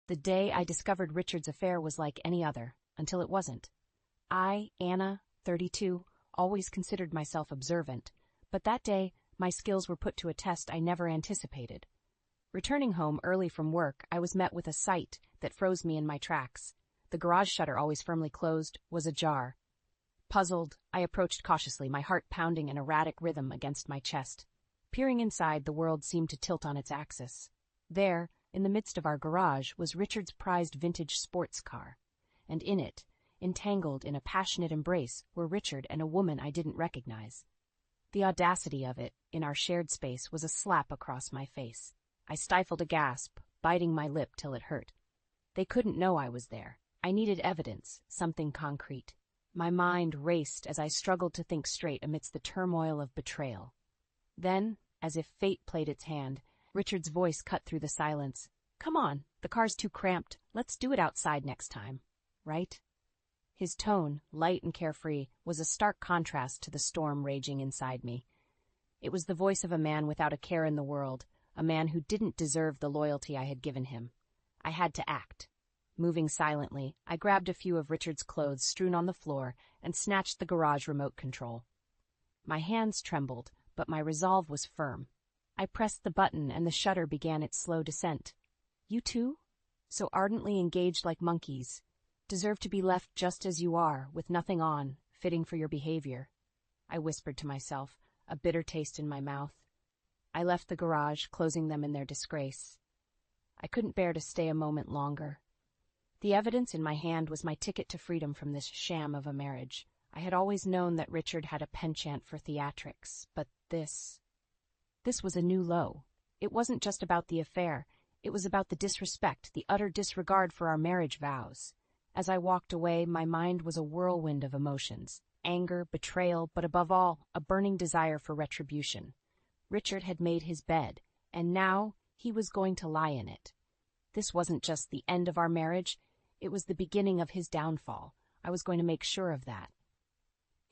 The day I discovered Richard's affair was like any other, until it wasn't. I, Anna, 32, always considered myself observant, but that day my skills were put to a test I never anticipated. Returning home early from work, I was met with a sight that froze me in my tracks. The garage shutter, always firmly closed, was ajar. Puzzled, I approached cautiously, my heart pounding an erratic rhythm against my chest. Peering inside, the world seemed to tilt on its axis. There, in the midst of our garage, was Richard's prized vintage sports car, and in it, entangled in a passionate embrace, were Richard and a woman I didn't recognize. The audacity of it, in our shared space, was a slap across my face. I stifled a gasp, biting my lip till it hurt. They couldn't know I was there. I needed evidence, something concrete. My mind raced as I struggled to think straight amidst the turmoil of betrayal. Then, as if fate played its hand, Richard's voice cut through the silence. "Come on, the car's too cramped. Let's do it outside next time, right?" His tone, light and carefree, was a stark contrast to the storm raging inside me. It was the voice of a man without a care in the world, a man who didn't deserve the loyalty I had given him. I had to act. Moving silently, I grabbed a few of Richard's clothes strewn on the floor and snatched the garage remote control. My hands trembled, but my resolve was firm. I pressed the button and the shutter began its slow descent. "You too? So ardently engaged like monkeys. Deserve to be left just as you are, with nothing on, fitting for your behavior," I whispered to myself, a bitter taste in my mouth. I left the garage, closing them in their disgrace. I couldn't bear to stay a moment longer. The evidence in my hand was my ticket to freedom from this sham of a marriage. I had always known that Richard had a penchant for theatrics, but this was a new low. It wasn't just about the affair. It was about the disrespect, the utter disregard for our marriage vows. As I walked away, my mind was a whirlwind of emotions. Anger, betrayal, but above all, a burning desire for retribution. Richard had made his bed, and now he was going to lie in it. This wasn't just the end of our marriage. It was the beginning of his downfall. I was going to make sure of that.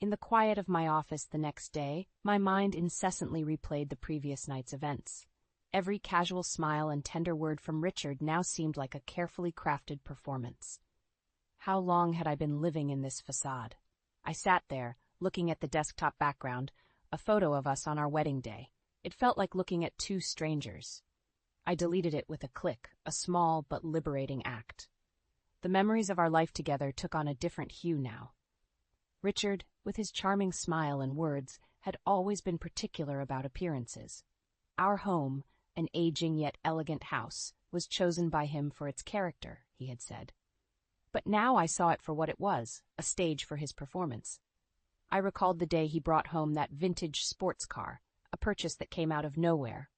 In the quiet of my office the next day, my mind incessantly replayed the previous night's events. Every casual smile and tender word from Richard now seemed like a carefully crafted performance. How long had I been living in this facade? I sat there, looking at the desktop background, a photo of us on our wedding day. It felt like looking at two strangers. I deleted it with a click, a small but liberating act. The memories of our life together took on a different hue now. Richard, with his charming smile and words, had always been particular about appearances. Our home, an aging yet elegant house, was chosen by him for its character, he had said. But now I saw it for what it was, a stage for his performance. I recalled the day he brought home that vintage sports car, a purchase that came out of nowhere.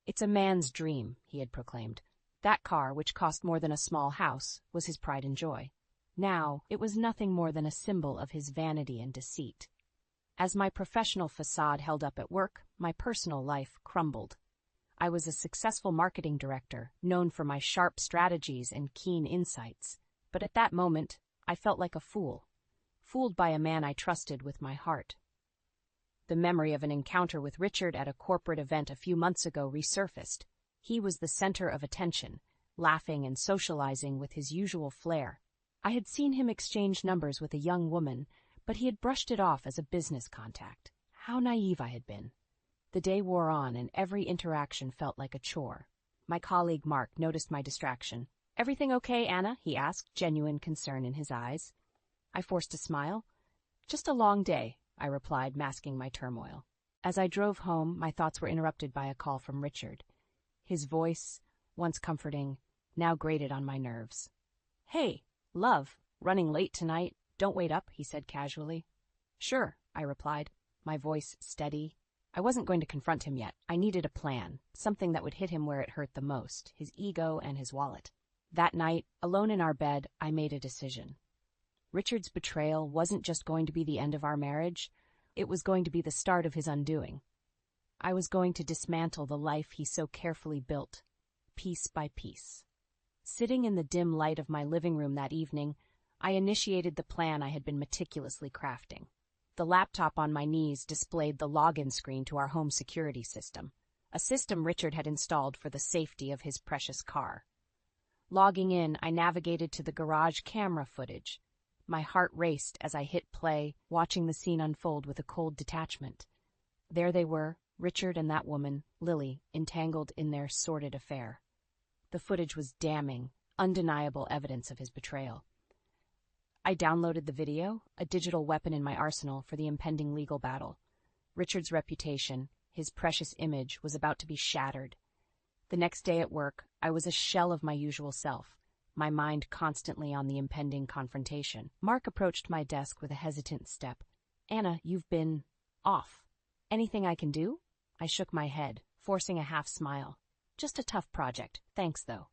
"It's a man's dream," he had proclaimed. That car, which cost more than a small house, was his pride and joy. Now, it was nothing more than a symbol of his vanity and deceit. As my professional facade held up at work, my personal life crumbled. I was a successful marketing director, known for my sharp strategies and keen insights. But at that moment, I felt like a fool. Fooled by a man I trusted with my heart. The memory of an encounter with Richard at a corporate event a few months ago resurfaced. He was the center of attention, laughing and socializing with his usual flair. I had seen him exchange numbers with a young woman, but he had brushed it off as a business contact. How naive I had been. The day wore on, and every interaction felt like a chore. My colleague Mark noticed my distraction. "Everything okay, Anna?" he asked, genuine concern in his eyes. I forced a smile. "Just a long day," I replied, masking my turmoil. As I drove home, my thoughts were interrupted by a call from Richard. His voice, once comforting, now grated on my nerves. "Hey, love, running late tonight. Don't wait up," he said casually. "Sure," I replied, my voice steady. I wasn't going to confront him yet. I needed a plan, something that would hit him where it hurt the most, his ego and his wallet. That night, alone in our bed, I made a decision. Richard's betrayal wasn't just going to be the end of our marriage. It was going to be the start of his undoing. I was going to dismantle the life he so carefully built, piece by piece. Sitting in the dim light of my living room that evening, I initiated the plan I had been meticulously crafting. The laptop on my knees displayed the login screen to our home security system, a system Richard had installed for the safety of his precious car. Logging in, I navigated to the garage camera footage. My heart raced as I hit play, watching the scene unfold with a cold detachment. There they were, Richard and that woman, Lily, entangled in their sordid affair. The footage was damning, undeniable evidence of his betrayal. I downloaded the video, a digital weapon in my arsenal for the impending legal battle. Richard's reputation, his precious image, was about to be shattered. The next day at work, I was a shell of my usual self, my mind constantly on the impending confrontation. Mark approached my desk with a hesitant step. "Anna, you've been off. Anything I can do?" I shook my head, forcing a half smile. "Just a tough project. Thanks, though."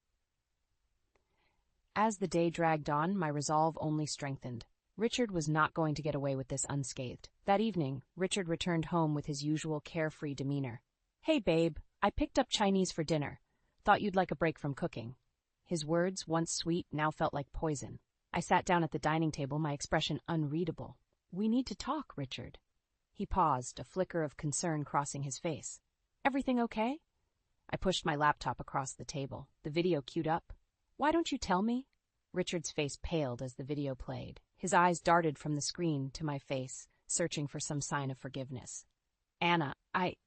As the day dragged on, my resolve only strengthened. Richard was not going to get away with this unscathed. That evening, Richard returned home with his usual carefree demeanor. "Hey, babe, I picked up Chinese for dinner. Thought you'd like a break from cooking." His words, once sweet, now felt like poison. I sat down at the dining table, my expression unreadable. "We need to talk, Richard." He paused, a flicker of concern crossing his face. "Everything okay?" I pushed my laptop across the table, the video queued up. "Why don't you tell me?" Richard's face paled as the video played. His eyes darted from the screen to my face, searching for some sign of forgiveness. "Anna,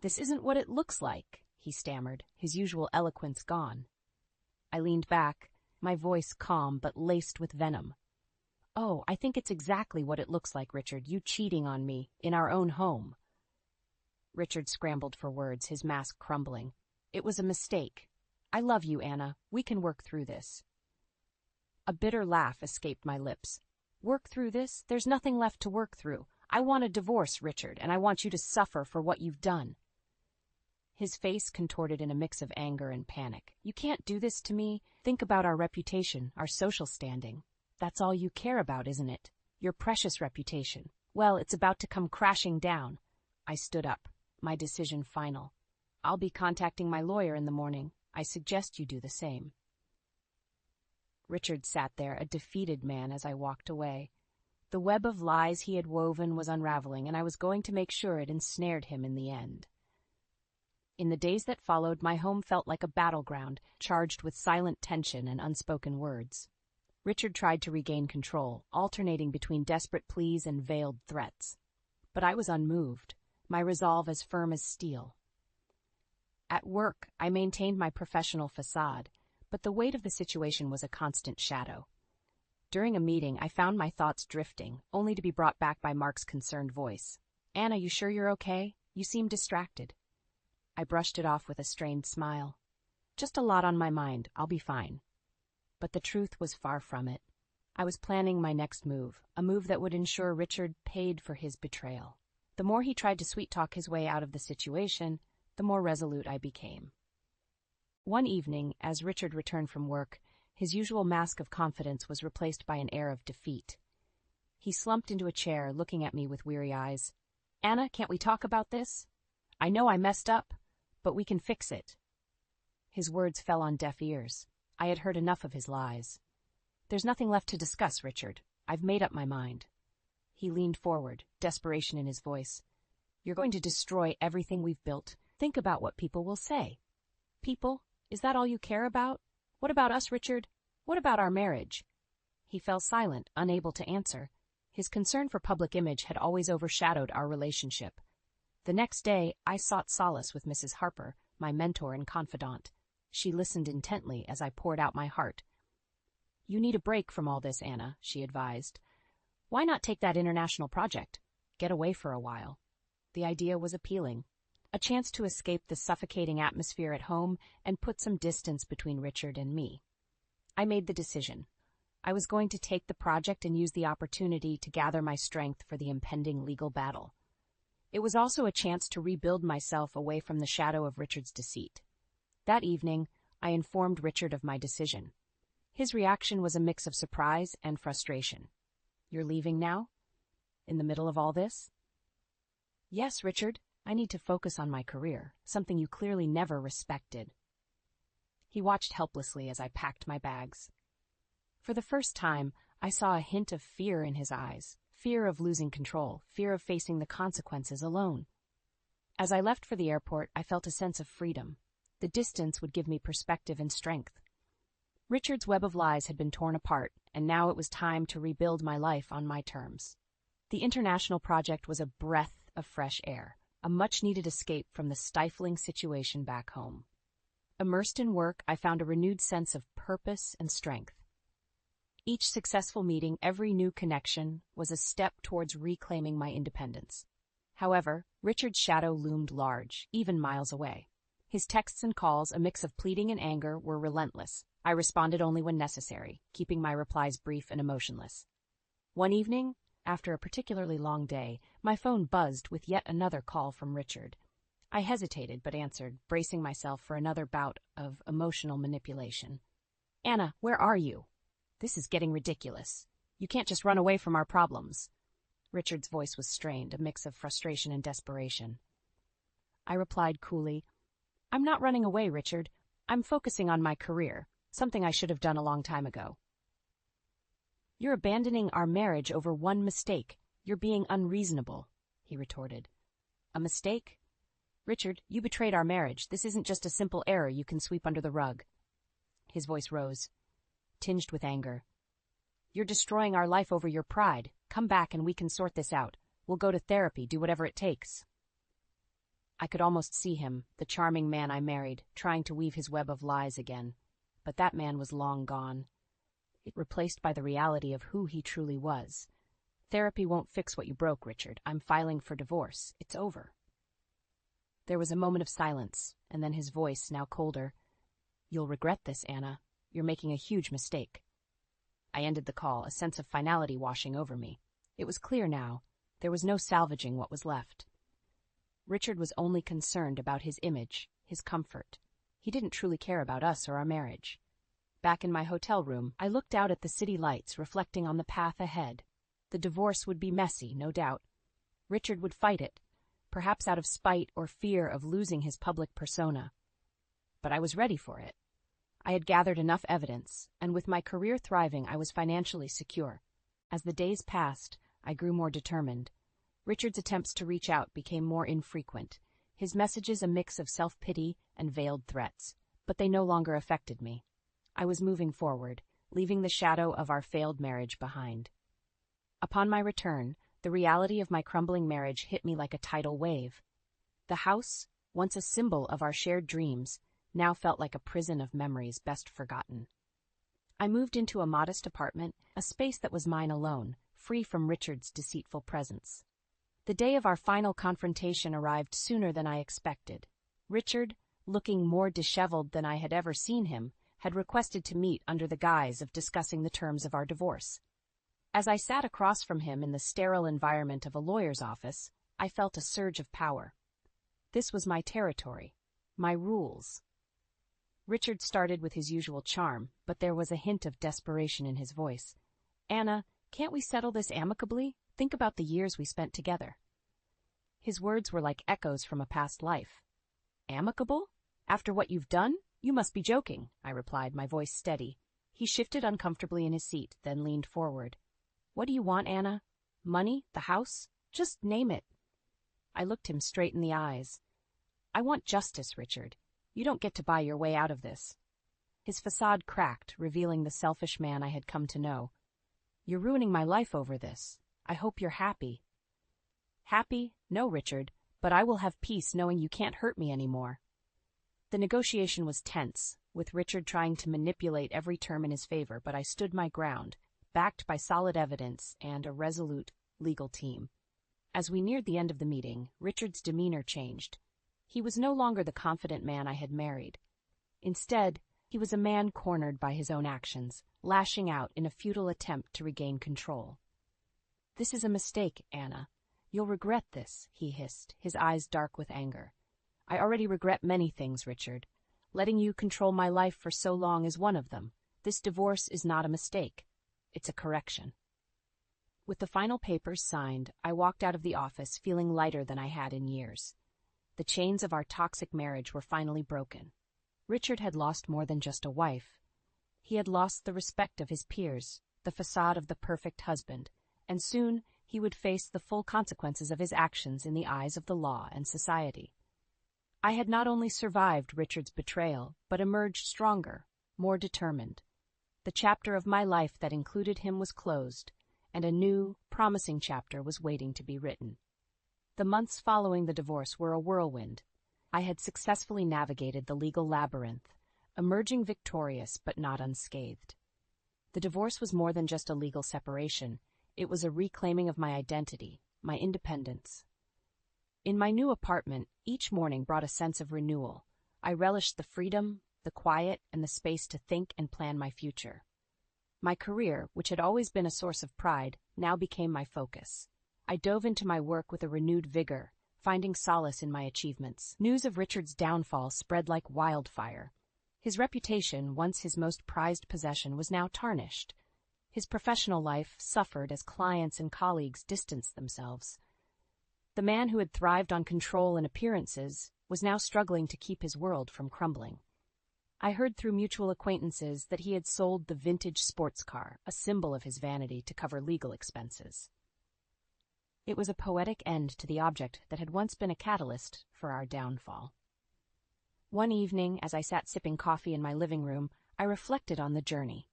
this isn't what it looks like," he stammered, his usual eloquence gone. I leaned back, my voice calm but laced with venom. "Oh, I think it's exactly what it looks like, Richard, you cheating on me, in our own home." Richard scrambled for words, his mask crumbling. "It was a mistake. I love you, Anna. We can work through this." A bitter laugh escaped my lips. "Work through this? There's nothing left to work through. I want a divorce, Richard, and I want you to suffer for what you've done." His face contorted in a mix of anger and panic. "You can't do this to me. Think about our reputation, our social standing. That's all you care about, isn't it? Your precious reputation. Well, it's about to come crashing down." I stood up, my decision final. "I'll be contacting my lawyer in the morning. I suggest you do the same." Richard sat there, a defeated man, as I walked away. The web of lies he had woven was unraveling, and I was going to make sure it ensnared him in the end. In the days that followed, my home felt like a battleground, charged with silent tension and unspoken words. Richard tried to regain control, alternating between desperate pleas and veiled threats. But I was unmoved, my resolve as firm as steel. At work, I maintained my professional facade, but the weight of the situation was a constant shadow. During a meeting, I found my thoughts drifting, only to be brought back by Mark's concerned voice. "Anna, you sure you're okay? You seem distracted." I brushed it off with a strained smile. "Just a lot on my mind. I'll be fine." But the truth was far from it. I was planning my next move, a move that would ensure Richard paid for his betrayal. The more he tried to sweet-talk his way out of the situation, the more resolute I became. One evening, as Richard returned from work, his usual mask of confidence was replaced by an air of defeat. He slumped into a chair, looking at me with weary eyes. "Anna, can't we talk about this? I know I messed up, but we can fix it." His words fell on deaf ears. I had heard enough of his lies. "There's nothing left to discuss, Richard. I've made up my mind." He leaned forward, desperation in his voice. "You're going to destroy everything we've built. Think about what people will say." "People? Is that all you care about? What about us, Richard? What about our marriage?" He fell silent, unable to answer. His concern for public image had always overshadowed our relationship. The next day, I sought solace with Mrs. Harper, my mentor and confidant. She listened intently as I poured out my heart. "You need a break from all this, Anna," she advised. "Why not take that international project? Get away for a while." The idea was appealing. A chance to escape the suffocating atmosphere at home and put some distance between Richard and me. I made the decision. I was going to take the project and use the opportunity to gather my strength for the impending legal battle. It was also a chance to rebuild myself away from the shadow of Richard's deceit. That evening, I informed Richard of my decision. His reaction was a mix of surprise and frustration. "You're leaving now? In the middle of all this?" "Yes, Richard. I need to focus on my career, something you clearly never respected." He watched helplessly as I packed my bags. For the first time, I saw a hint of fear in his eyes. Fear of losing control, fear of facing the consequences alone. As I left for the airport, I felt a sense of freedom. The distance would give me perspective and strength. Richard's web of lies had been torn apart, and now it was time to rebuild my life on my terms. The international project was a breath of fresh air, a much-needed escape from the stifling situation back home. Immersed in work, I found a renewed sense of purpose and strength. Each successful meeting, every new connection, was a step towards reclaiming my independence. However, Richard's shadow loomed large, even miles away. His texts and calls, a mix of pleading and anger, were relentless. I responded only when necessary, keeping my replies brief and emotionless. One evening, after a particularly long day, my phone buzzed with yet another call from Richard. I hesitated but answered, bracing myself for another bout of emotional manipulation. "Anna, where are you? This is getting ridiculous. You can't just run away from our problems." Richard's voice was strained, a mix of frustration and desperation. I replied coolly, "I'm not running away, Richard. I'm focusing on my career, something I should have done a long time ago." "You're abandoning our marriage over one mistake. You're being unreasonable," he retorted. "A mistake? Richard, you betrayed our marriage. This isn't just a simple error you can sweep under the rug." His voice rose, tinged with anger. "You're destroying our life over your pride. Come back and we can sort this out. We'll go to therapy, do whatever it takes." I could almost see him, the charming man I married, trying to weave his web of lies again. But that man was long gone, replaced by the reality of who he truly was. "Therapy won't fix what you broke, Richard. I'm filing for divorce. It's over." There was a moment of silence, and then his voice, now colder. "You'll regret this, Anna. You're making a huge mistake." I ended the call, a sense of finality washing over me. It was clear now. There was no salvaging what was left. Richard was only concerned about his image, his comfort. He didn't truly care about us or our marriage. Back in my hotel room, I looked out at the city lights, reflecting on the path ahead. The divorce would be messy, no doubt. Richard would fight it, perhaps out of spite or fear of losing his public persona. But I was ready for it. I had gathered enough evidence, and with my career thriving, I was financially secure. As the days passed, I grew more determined. Richard's attempts to reach out became more infrequent, his messages a mix of self-pity and veiled threats, but they no longer affected me. I was moving forward, leaving the shadow of our failed marriage behind. Upon my return, the reality of my crumbling marriage hit me like a tidal wave. The house, once a symbol of our shared dreams, now felt like a prison of memories best forgotten. I moved into a modest apartment, a space that was mine alone, free from Richard's deceitful presence. The day of our final confrontation arrived sooner than I expected. Richard, looking more disheveled than I had ever seen him, had requested to meet under the guise of discussing the terms of our divorce. As I sat across from him in the sterile environment of a lawyer's office, I felt a surge of power. This was my territory, my rules. Richard started with his usual charm, but there was a hint of desperation in his voice. "Anna, can't we settle this amicably? Think about the years we spent together." His words were like echoes from a past life. "Amicable? After what you've done? You must be joking," I replied, my voice steady. He shifted uncomfortably in his seat, then leaned forward. "What do you want, Anna? Money? The house? Just name it." I looked him straight in the eyes. "I want justice, Richard. You don't get to buy your way out of this." His facade cracked, revealing the selfish man I had come to know. "You're ruining my life over this. I hope you're happy." "Happy? No, Richard, but I will have peace knowing you can't hurt me anymore." The negotiation was tense, with Richard trying to manipulate every term in his favor, but I stood my ground, backed by solid evidence and a resolute legal team. As we neared the end of the meeting, Richard's demeanor changed. He was no longer the confident man I had married. Instead, he was a man cornered by his own actions, lashing out in a futile attempt to regain control. "This is a mistake, Anna. You'll regret this," he hissed, his eyes dark with anger. "I already regret many things, Richard. Letting you control my life for so long is one of them. This divorce is not a mistake. It's a correction." With the final papers signed, I walked out of the office feeling lighter than I had in years. The chains of our toxic marriage were finally broken. Richard had lost more than just a wife. He had lost the respect of his peers, the facade of the perfect husband, and soon he would face the full consequences of his actions in the eyes of the law and society. I had not only survived Richard's betrayal, but emerged stronger, more determined. The chapter of my life that included him was closed, and a new, promising chapter was waiting to be written. The months following the divorce were a whirlwind. I had successfully navigated the legal labyrinth, emerging victorious but not unscathed. The divorce was more than just a legal separation. It was a reclaiming of my identity, my independence. In my new apartment, each morning brought a sense of renewal. I relished the freedom, the quiet, and the space to think and plan my future. My career, which had always been a source of pride, now became my focus. I dove into my work with a renewed vigor, finding solace in my achievements. News of Richard's downfall spread like wildfire. His reputation, once his most prized possession, was now tarnished. His professional life suffered as clients and colleagues distanced themselves. The man who had thrived on control and appearances was now struggling to keep his world from crumbling. I heard through mutual acquaintances that he had sold the vintage sports car, a symbol of his vanity, to cover legal expenses. It was a poetic end to the object that had once been a catalyst for our downfall. One evening, as I sat sipping coffee in my living room, I reflected on the journey.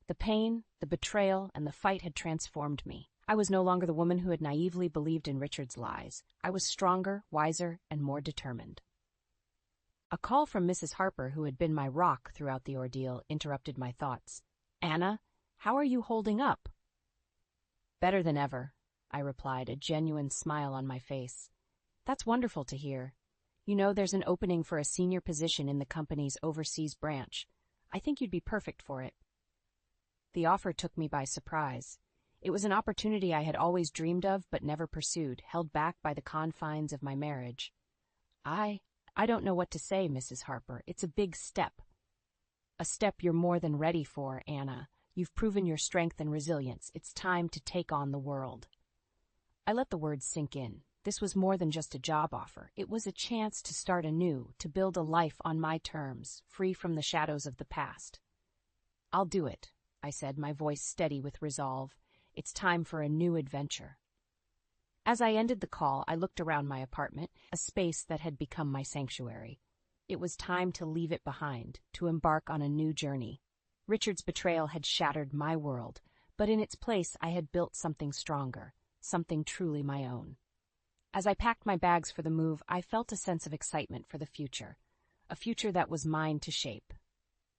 The pain, the betrayal, and the fight had transformed me. I was no longer the woman who had naively believed in Richard's lies. I was stronger, wiser, and more determined. A call from Mrs. Harper, who had been my rock throughout the ordeal, interrupted my thoughts. "Anna, how are you holding up?" "Better than ever," I replied, a genuine smile on my face. "That's wonderful to hear. You know, there's an opening for a senior position in the company's overseas branch. I think you'd be perfect for it." The offer took me by surprise. It was an opportunity I had always dreamed of but never pursued, held back by the confines of my marriage. I don't know what to say, Mrs. Harper. It's a big step. "A step you're more than ready for, Anna. You've proven your strength and resilience. It's time to take on the world." I let the words sink in. This was more than just a job offer. It was a chance to start anew, to build a life on my terms, free from the shadows of the past. "I'll do it," I said, my voice steady with resolve. "It's time for a new adventure." As I ended the call, I looked around my apartment, a space that had become my sanctuary. It was time to leave it behind, to embark on a new journey. Richard's betrayal had shattered my world, but in its place I had built something stronger, something truly my own. As I packed my bags for the move, I felt a sense of excitement for the future, a future that was mine to shape.